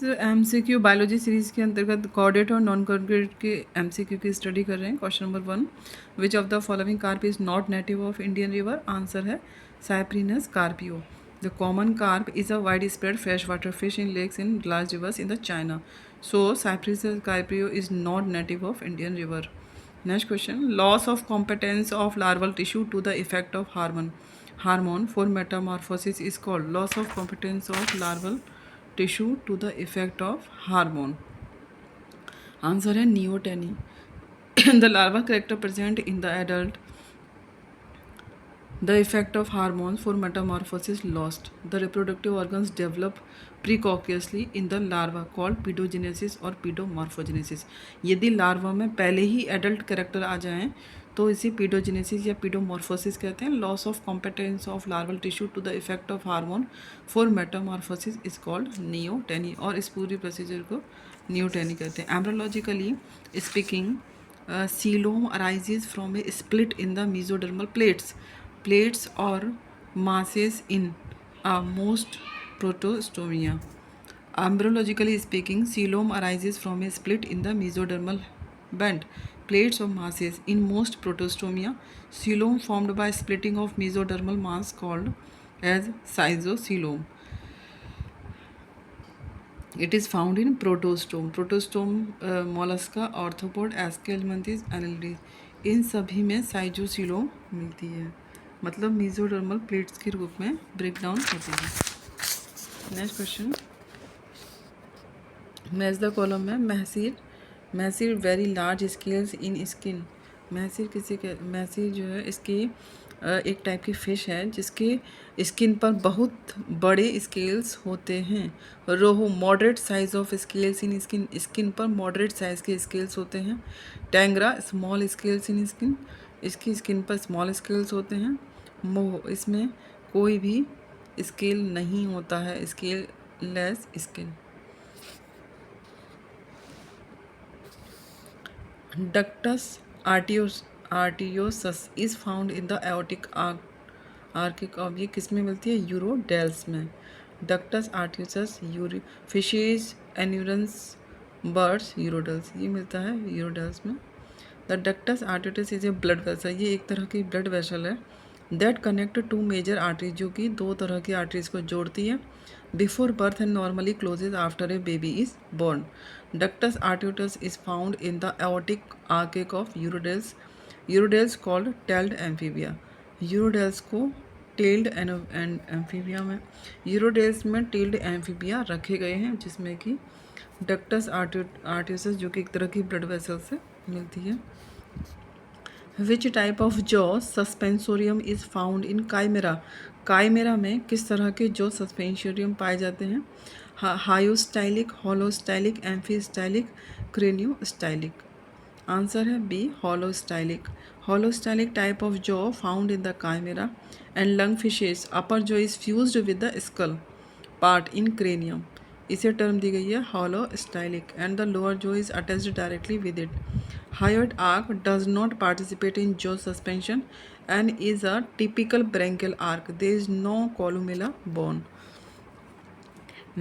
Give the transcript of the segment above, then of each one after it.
MCQ biology series के अंतर्गत chordate और नॉन कॉर्डेट के एमसीक्यू की स्टडी कर रहे हैं। Question number 1, which of the following carp is not native of Indian river? Answer है Cyprinus carpio. The common carp is a widespread freshwater fish in lakes in large rivers in the China. So Cyprinus carpio is not native of Indian river. Next question, loss of competence of larval tissue to the effect of hormone for metamorphosis is called. Loss of competence of larval tissue to the effect of hormone. Answer है neoteny. The larva character present in the adult. The effect of hormones for metamorphosis lost. The reproductive organs develop precociously in the larva called pedogenesis और pedomorphogenesis. यदि larva में पहले ही adult character आ जाएं तो इसे paedogenesis या paedomorphosis कहते हैं। Loss of competence of larval tissue to the effect of hormone for metamorphosis is called neoteny, और इस पूरी प्रोसीजर को नियोटेनी कहते हैं। Embryologically speaking, coelom arises from a split in the mesodermal plates or masses in most protostomia. Embryologically speaking, coelom arises from a split in the mesodermal band, plates or masses in most protostomia. Coelom formed by splitting of mesodermal mass called as schizocoelom. It is found in protostome. Protostome mollusca, arthropod, Aschelminthes, annelids. इन सभी में साइजोसीलोम मिलती है, मतलब mesodermal plates के रूप में break down होती है। Next question, match the column में mahseer very large scales in skin. महसीर जो है इसकी एक टाइप की फ़िश है जिसके स्किन पर बहुत बड़े स्केल्स होते हैं। Rohu moderate size of scales in skin पर मॉडरेट साइज के स्केल्स होते हैं। Tengra small scales in skin, इसकी स्किन पर स्मॉल स्केल्स होते हैं। मोह, इसमें कोई भी स्केल नहीं होता है, scaleless skin. Ductus arteriosus is found in the aortic archaic of, ये किस में मिलती है? यूरोडेल्स में। Ductus arteriosus fishes, anurans, birds, urodeles, ये मिलता है यूरोडेल्स में। The ductus arteriosus is a blood vessel, ये एक तरह की ब्लड वेसल है। That connect two major arteries, जो कि दो तरह की आर्टरीज को जोड़ती है। Before birth and normally closes after a baby is born. Ductus arteriosus is found in the aortic archaic of urodeles called tailed amphibia. Urodeles को टेल्ड एम्फीबिया में, यूरोडेल्स में टेल्ड एम्फीबिया रखे गए हैं, जिसमें कि डक्टस आर्टियोसस जो कि एक तरह की ब्लड वेसल से मिलती है। Which type of jaw suspensorium is found in chimaera? Chimaera में किस तरह के जॉ सस्पेंसोरियम पाए जाते हैं? Hyostylic, holostylic, amphistylic, craniostylic. Answer है B, holostylic. Holostylic type of jaw found in the chimaera and lungfishes. Upper jaw is fused with the skull part in cranium, इसे term दी गई है holostylic, and the lower jaw is attached directly with it. Hyoid arc does not participate in jaw suspension and is a typical branchial arc. There is no columella bone.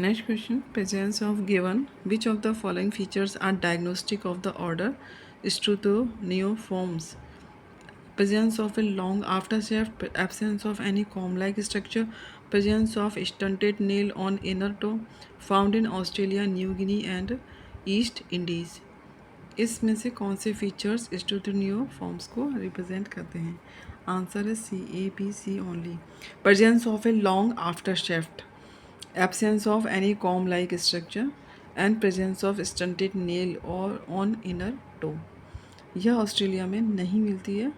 Next question, presence of given. Which of the following features are diagnostic of the order Struthoniformes? Presence of a long aftershaft, absence of any comb-like structure, presence of stunted nail on inner toe, found in Australia, New Guinea and East Indies. इसमें से कौन से features स्ट्रूथोनियोफॉर्म्स को represent करते हैं? Answer है C, A, B, C only. Presence of a long aftershaft, absence of any comb like structure and presence of stunted nail और on inner toe, यह ऑस्ट्रेलिया में नहीं मिलती है।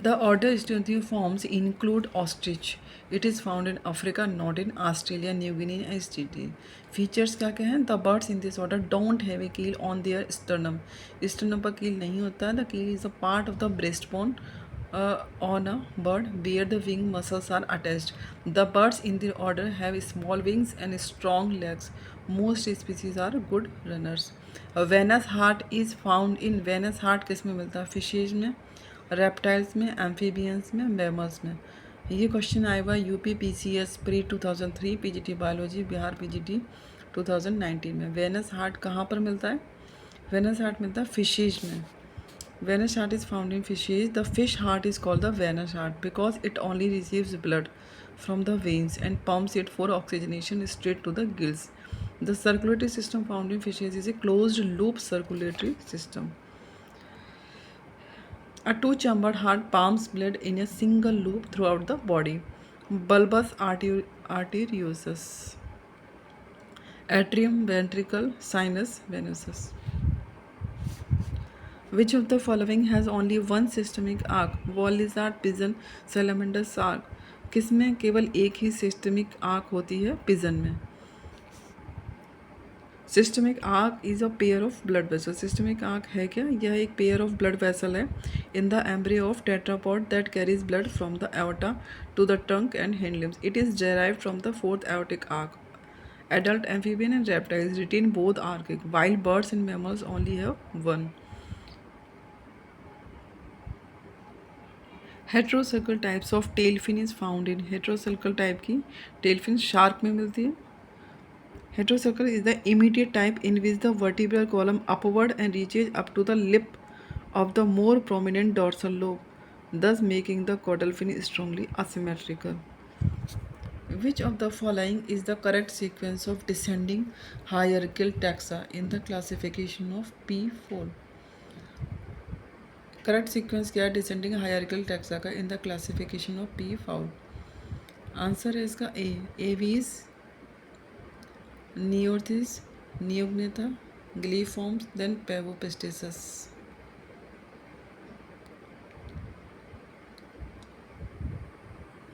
The order struthioniformes include ostrich, it is found in Africa, not in Australia, New Guinea and स्टीटी। Features क्या क्या हैं? The birds in this order don't have a keel on there sternum, sternum पर कील नहीं होता है। The keel is a part of the breast bone on a bird where the wing muscles are attached. The birds in the order have small wings and strong legs. Most species are good runners. Venous heart is found in, venous heart किस में मिलता है? Fishes में, reptiles में, amphibians में, mammals में। ये question आया हुआ UP PCS pre 2003 PGT biology Bihar PGT 2019 में। वेनस हार्ट कहाँ पर मिलता है? वेनस हार्ट मिलता है फिशेज में। Venous heart is found in fishes. The fish heart is called the venous heart because it only receives blood from the veins and pumps it for oxygenation straight to the gills. The circulatory system found in fishes is a closed loop circulatory system. A two-chambered heart pumps blood in a single loop throughout the body. Bulbous arteriosus. Atrium, ventricle, sinus, venosus. Which of the following has only one systemic arc? Wall lizard, pigeon, salamander, shark. किसमें केवल एक ही systemic arc होती है? Pigeon में। Systemic arch is a pair of blood vessel. Systemic arch है क्या? यह एक पेयर ऑफ ब्लड वेसल है in the embryo of tetrapod that carries blood from the aorta to the trunk and hand limbs. It is derived from the fourth aortic arc. Adult amphibian and reptiles retain both arcs, while birds and mammals only have one. Heterocercal types of tail fin is found in. Heterocercal type की tail fin shark में मिलती है. Heterocercal is the immediate type in which the vertebral column upward and reaches up to the lip of the more prominent dorsal lobe, thus making the caudal fin strongly asymmetrical. Which of the following is the correct sequence of descending hierarchical taxa in the classification of P4? Correct sequence क्या है descending hierarchical taxa का in the classification of peafowl? Answer है इसका A. Aves, Neornithes, Neognathae, Galliformes, then Pavo cristatus.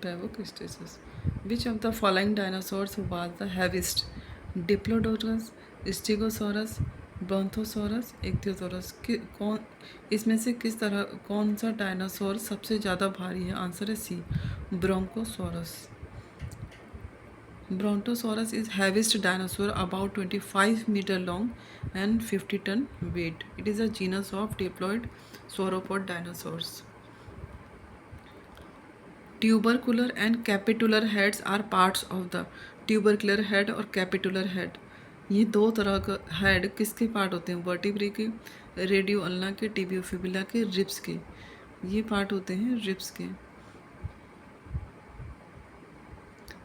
Pavo cristatus. Which of the following dinosaurs was the heaviest? Diplodocus, Stegosaurus, Brontosaurus, Ichthyosaurus. कौन इसमें से किस तरह कौन सा डायनासोर सबसे ज़्यादा भारी है? आंसर है सी. ब्रोंकोसोरस. Brontosaurus is heaviest dinosaur about 25 meter long and 50 ton weight. It is a genus of diploid sauropod dinosaurs. Tubercular and capitular heads are parts of the. tubercular head और capitular head ये दो तरह का head किसके part होते हैं? Vertebrae के, radio ulna के, टिबियोफिबुला के, रिब्स के. ये पार्ट होते हैं रिब्स के.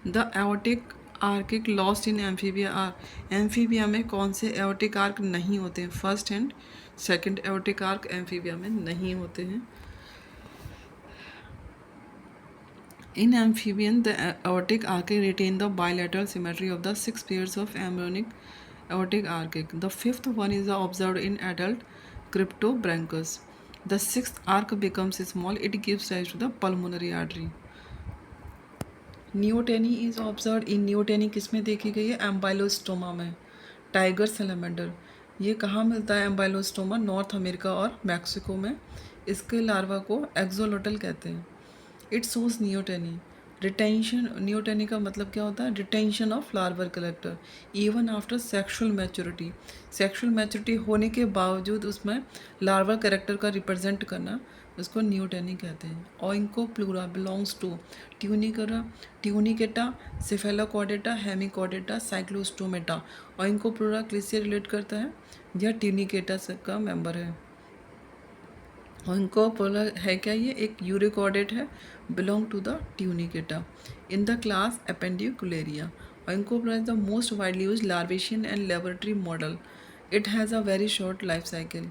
The aortic arch lost in amphibia are. Amphibia में कौन से एओर्टिक आर्क नहीं होते हैं? First and second aortic arch amphibia में नहीं होते हैं. In amphibian, the aortic arc retain the bilateral symmetry of the 6 pairs of embryonic aortic arc. The fifth one is observed in adult Cryptobranchus. The sixth arc becomes small. It gives rise to the pulmonary artery. Neoteny is observe in. Neoteny किस में देखी गई है? Ambystoma में. Tiger salamander. ये कहाँ मिलता है एम्बाइलोस्टोमा? नॉर्थ अमेरिका और मैक्सिको में. इसके लार्वा को एक्सोलोटल कहते हैं. It shows neoteny. Retention. Neoteny का मतलब क्या होता है? Retention of larval character even after sexual maturity. Sexual maturity होने के बावजूद उसमें लार्वर कैरेक्टर का रिप्रेजेंट करना उसको न्यूटेनी कहते हैं. Oikopleura belongs to Tunicata, Tunicata, Cephalochordata, Hemichordata, Cyclostomata. Oikopleura किससे रिलेट करता है? यह ट्यूनिकेटा का मेंबर है. ऑइंकोप्लूरा है क्या? ये एक यूरिकॉर्डेट है, belong to the Tunicata. In the class Appendicularia. Oikopleura is the most widely use larvacean and laboratory model. It has a very short life cycle.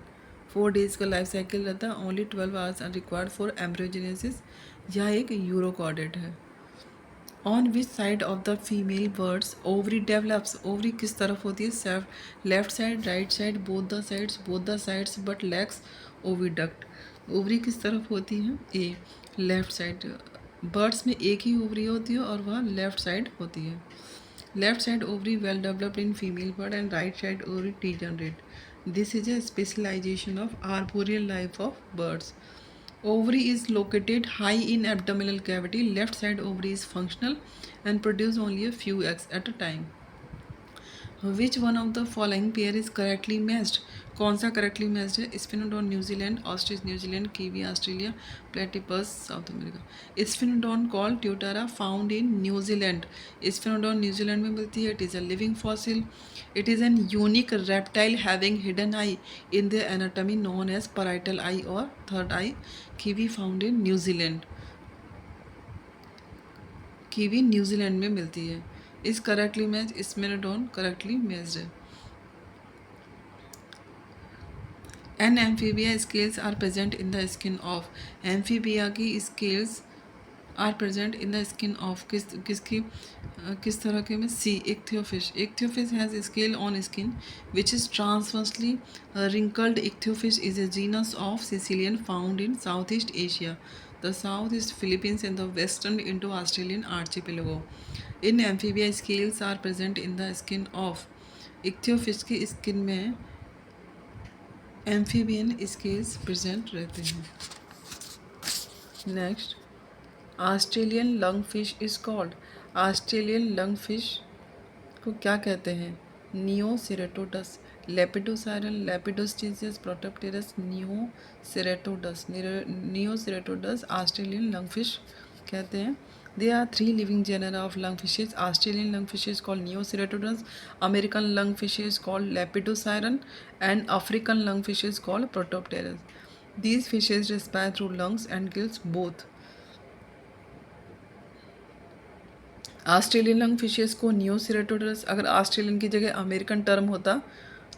4 days का लाइफ साइकिल रहता है. Only 12 hours are required for embryogenesis. यह एक urochordate है. On which side of the female birds ovary develops. Ovary किस तरफ होती है? Left side, right side, both the sides but lakhs oviduct. Ovary किस तरफ होती है? ए, लेफ्ट साइड. बर्ड्स में एक ही ओवरी होती है और वह लेफ्ट साइड होती है. Left side ovary well developed in female bird and right side ovary degenerate. This is a specialization of arboreal life of birds. Ovary is located high in abdominal cavity. Left side ovary is functional and produce only a few eggs at a time. Which one of the following pair is correctly matched? कौन सा correctly matched है? Sphenodon New Zealand, ostrich New Zealand, kiwi Australia, platypus South America. Sphenodon called tuatara found in New Zealand. Sphenodon New Zealand में मिलती है। It is a living fossil. It is an unique reptile having hidden eye in the anatomy known as parietal eye और third eye. Kiwi found in New Zealand. Kiwi New Zealand में मिलती है। इस correctly match Sphenodon correctly matched है। In amphibia scales are present in the skin of. Amphibia की scales are present in the skin of किस तरह के में? C Ichthyophis. Ichthyophis has scale on skin which is transversely wrinkled. Ichthyophis is a genus of Caecilian found in Southeast Asia, the Southeast Philippines and the Western Indo-Australian archipelago. In amphibia scales are present in the skin of। इक्थियोफिश की skin में amphibian scales present रहते हैं। Next, Australian lung fish is called. Australian lung fish को क्या कहते हैं? नियोसिरेटोडस, लेपिडोसायरन, लेपिडोस्टीसियस, Protopterus, नियोसिरेटोडस Australian lung fish कहते हैं। There are three living genera of lungfishes. Australian lungfishes called Neoceratodus, American lungfishes called Lepidosiren, and African lungfishes called Protopterus. These fishes respire through lungs and gills both. Australian lung fishes को नियोसिरेटोडस, अगर Australian की जगह American term होता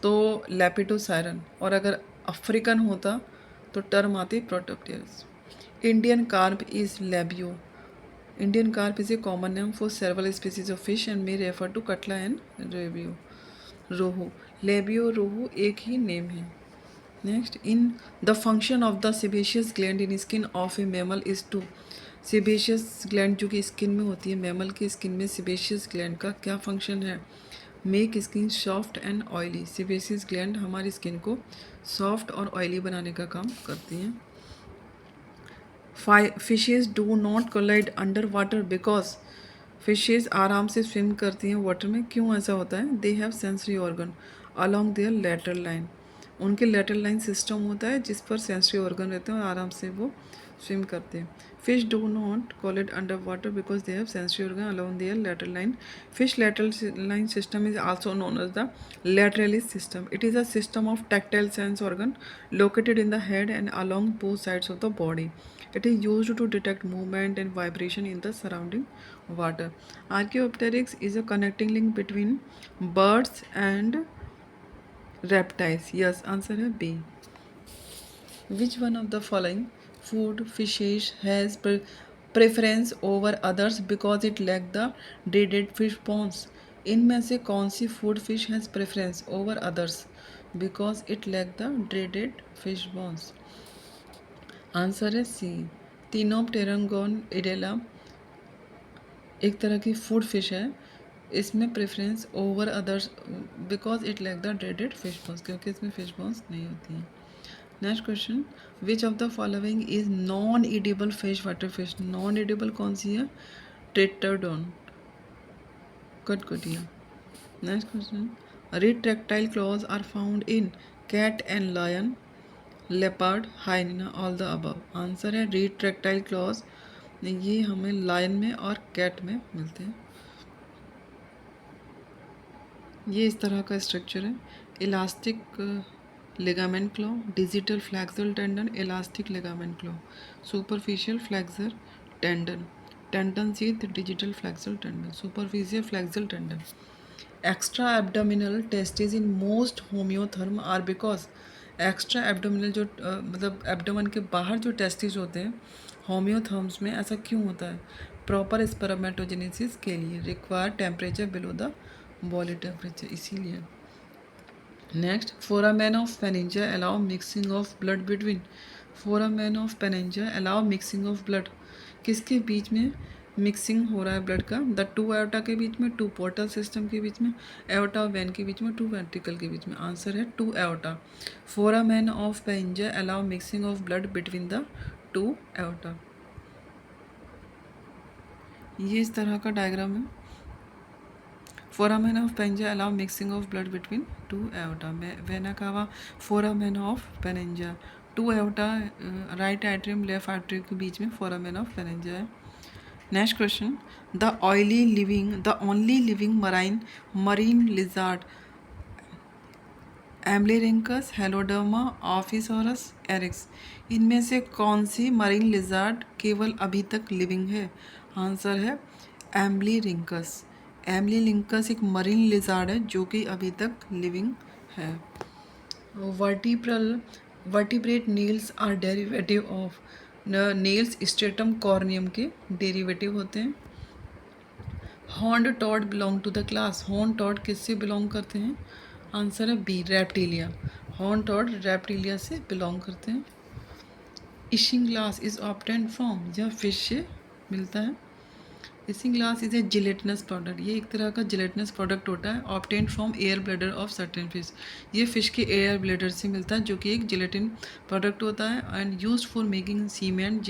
तो लेपिडोसायरन, और अगर African होता तो टर्म आती Protopterus. Indian carp is Labeo. Indian carp is a common name for several species of fish and may refer to Catla and Labeo rohu. Labeo rohu एक ही नेम है। Next, in the function of the sebaceous gland in skin of a mammal is to. Sebaceous gland जो कि skin में होती है, mammal की skin में सेबेशियस ग्लैंड का क्या फंक्शन है? Make skin soft and oily. Sebaceous gland हमारी स्किन को सॉफ्ट और ऑयली बनाने का काम करती हैं। Fishes do not collide under water because. Fishes आराम से स्विम करती हैं वाटर में, क्यों ऐसा होता है? They have sensory organ along their lateral line. उनके लेटरल लाइन सिस्टम होता है जिस पर सेंसरी ऑर्गन रहते हैं और आराम से वो स्विम करते हैं। Fish do not collide under water because they have sensory organ along their lateral line. Fish lateral line system is also known as the lateralus system. It is a system of tactile sense organ located in the head and along both sides of the body. It is used to detect movement and vibration in the surrounding water. Archaeopteryx is a connecting link between birds and reptiles. Yes, answer है B. Which one of the following food fishes has preference over others because it lack the dreaded fish bones? इनमें से कौन सी food fish has preference over others because it lack the dreaded fish bones? Answer है C. तीनोपटेरंगोन इडेला एक तरह की food fish है, इसमें preference over others because it lack the dreaded fish bones, क्योंकि इसमें फिश बोन्स नहीं होती हैं। Next question, which of the following is non edible fish water fish? Non edible कौन सी है? टेट्राडोन, कटकटिया। Next question. Retractile claws are found in cat and lion, leopard, hyena, all the above. Answer है retractile claws, ये हमें lion में और cat में मिलते हैं। ये इस तरह का स्ट्रक्चर है। Elastic ligament claw, digital flexor tendon, elastic ligament claw, superficial flexor tendon, tendon sheath, digital flexor tendon, superficial flexor tendon. Extra abdominal testis in most homeotherm are because. Extra abdominal जो मतलब abdomen के बाहर जो testis होते हैं homeotherms में, ऐसा क्यों होता है? प्रॉपर स्पर्मेटोजेनेसिस के लिए require temperature below the body temperature, इसीलिए। Next, foramen of Panizza allow mixing of blood between. Foramen of Panizza allow mixing of blood, किसके बीच में मिक्सिंग हो रहा है ब्लड का? द टू एओटा के बीच में, टू पोर्टल सिस्टम के बीच में, एओटा और वेन के बीच में, टू वेंट्रिकल के बीच में। आंसर है two aorta. Foramen of Panizza allow mixing of blood between the two aorta. ये इस तरह का डायग्राम है। foramen of Pangea allow mixing of blood between two aorta. Vena cava, foramen of Pangea. Two aorta, right atrium left atrium के बीच में foramen of Pangea है. Next question, the only living marine lizard Amblyrhynchus, Heloderma, Ophisaurus, Eryx, इनमें से कौन सी marine lizard केवल अभी तक लिविंग है? आंसर है एम्बलिरिंकस. एम्बलिरिंकस एक मरीन लिजार्ड है जो कि अभी तक लिविंग है. Vertebrate nails are derivative of nails stratum corneum के डेरिवेटिव होते हैं. Horned toad belong to the class. Horn toad किससे बिलोंग करते हैं? आंसर है B, reptilia. Horn toad reptilia से बिलोंग करते हैं. Isinglass is obtained from, यह फिश से मिलता है. Isinglass is a gelatinous product, ये एक तरह का जिलेटिनस प्रोडक्ट होता है. Obtained from air bladder of certain fish, ये फिश के एयर ब्लैडर से मिलता है जो कि एक जिलेटिन प्रोडक्ट होता है. And use for making cement,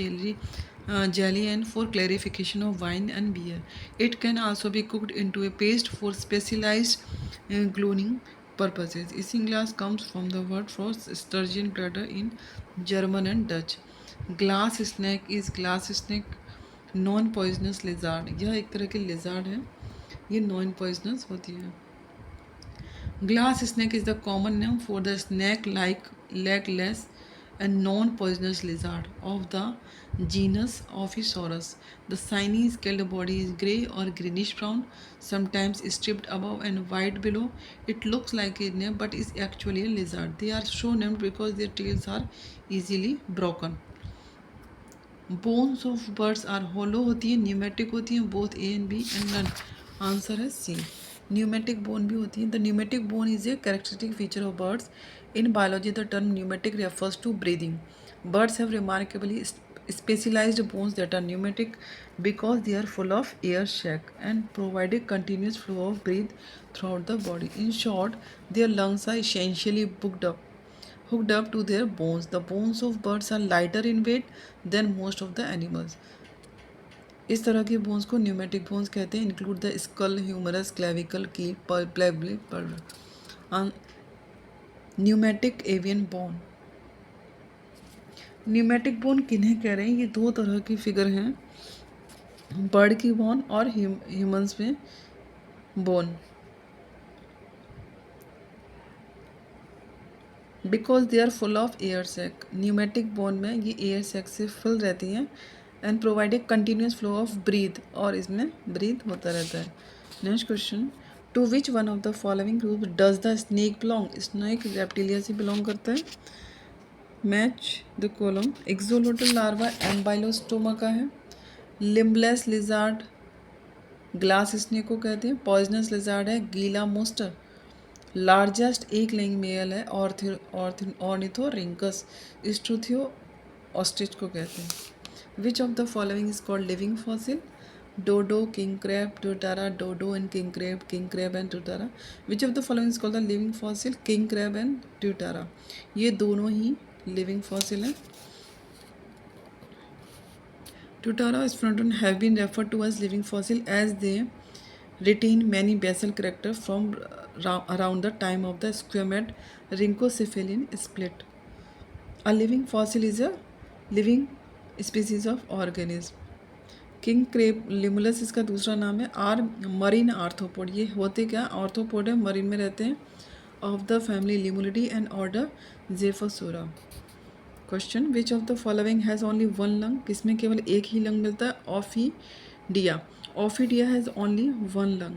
jelly and for clarification of wine and beer. It can also be cooked into a paste for specialized gluing purposes. Isinglass comes from the word for sturgeon bladder in German and Dutch. Glass snake is glass snake non poisonous lizard, यह एक तरह की lizard है, ये non poisonous होती है. Glass snake is the common name for the snake like legless and non-poisonous lizard of the genus Ophisaurus. The shiny scaled body is grey or greenish brown, sometimes striped above and white below. It looks like a snake but is actually a lizard. They are so named because their tails are easily broken. Bones of birds are hollow होती है, pneumatic होती है, both a and b and none. Answer है C, pneumatic bone भी होती है. The pneumatic bone is a characteristic feature of birds. In biology the term pneumatic refers to breathing. Birds have remarkably specialized bones that are pneumatic because they are full of air sac and provide a continuous flow of breath throughout the body. In short, their lungs are essentially hooked up to their bones. The bones of birds are lighter in weight than most of the animals. इस तरह के bones को pneumatic bones कहते हैं. Include the skull, humerus, clavicle, keel, probably, pneumatic avian bone. Pneumatic bone किन्हें कह रहे हैं? ये दो तरह की फिगर हैं, बर्ड की बोन और ह्यूमंस में bone. Because they are full of air sac. Pneumatic bone में ये एयर सैक से फुल रहती हैं. And provide a continuous flow of breath, और इसमें ब्रीथ होता रहता है. Next question, to which one of the following group does the snake belong? Snake Reptilia से बिलोंग करता है. Match the column. Axolotl larva Ambystoma का है. लिम्बलेस लिजार्ड ग्लास स्नेक को कहते हैं. पॉइजनस लिजार्ड है Gila monster. Largest egg laying mammal है ऑर्निथोरिंकस. स्ट्रूथियो ऑस्ट्रिच को कहते हैं. Which of the following is called living fossil? Dodo, king crab, tuatara. Dodo and king crab and tuatara. Which of the following is called the living fossil? King crab and tuatara. ये दोनों ही living fossil हैं. Tutara sphenodon have been referred to as living fossil as they retain many basal characters from around the time of the squamate rhynchocephalian split. A living fossil is a living species of organism. King crab Limulus इसका दूसरा नाम है. Are marine arthropod. ये होते क्या? Arthropod है, marine में रहते हैं. Of the family Limulidae and order Xiphosura. Question, which of the following has only one lung? किसमें केवल एक ही लंग मिलता है? Ophidia. Ophidia has only one lung.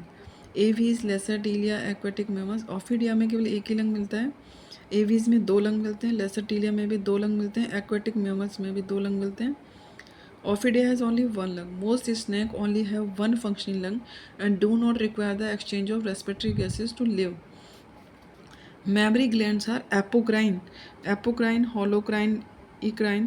Aves, Lacertilia, aquatic mammals. Ophidia में केवल एक ही लंग मिलता है. एवीज में दो लंग मिलते हैं. लेसरटीलिया में भी दो लंग मिलते हैं. एक्वेटिक मैमल्स में भी दो लंग मिलते हैं. Ophidia has only one lung. Most snake only have one functioning lung and do not require the exchange of respiratory gases to live. Mammary glands are apocrine, holocrine, ecrine.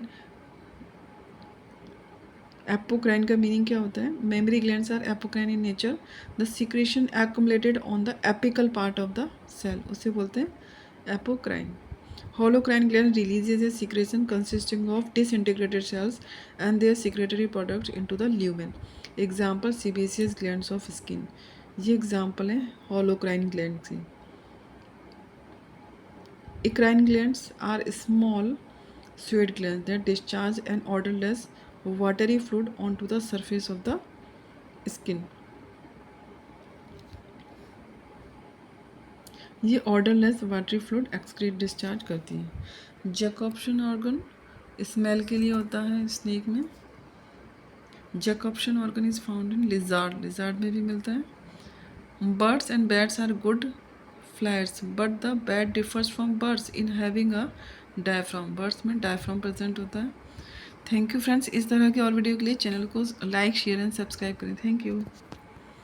Apocrine का meaning क्या होता है? Mammary glands are apocrine in nature. The secretion accumulated on the apical part of the cell, उसे बोलते हैं apocrine. Holocrine gland releases a secretion consisting of disintegrated cells and their secretory products into the lumen. Example, sebaceous glands of skin. ये example है holocrine gland की। Eccrine glands are small sweat glands that discharge an odorless watery fluid onto the surface of the skin. ये odourless watery fluid excrete discharge करती है। जैकॉप्शन organ smell के लिए होता है स्नेक में। Jacobson organ is found in lizard, lizard में भी मिलता है। Birds and bats are good flyers but the bat differs from birds in having a diaphragm, birds में डायफ्राम प्रेजेंट होता है। थैंक यू फ्रेंड्स, इस तरह के और वीडियो के लिए चैनल को लाइक शेयर एंड सब्सक्राइब करें। Thank you.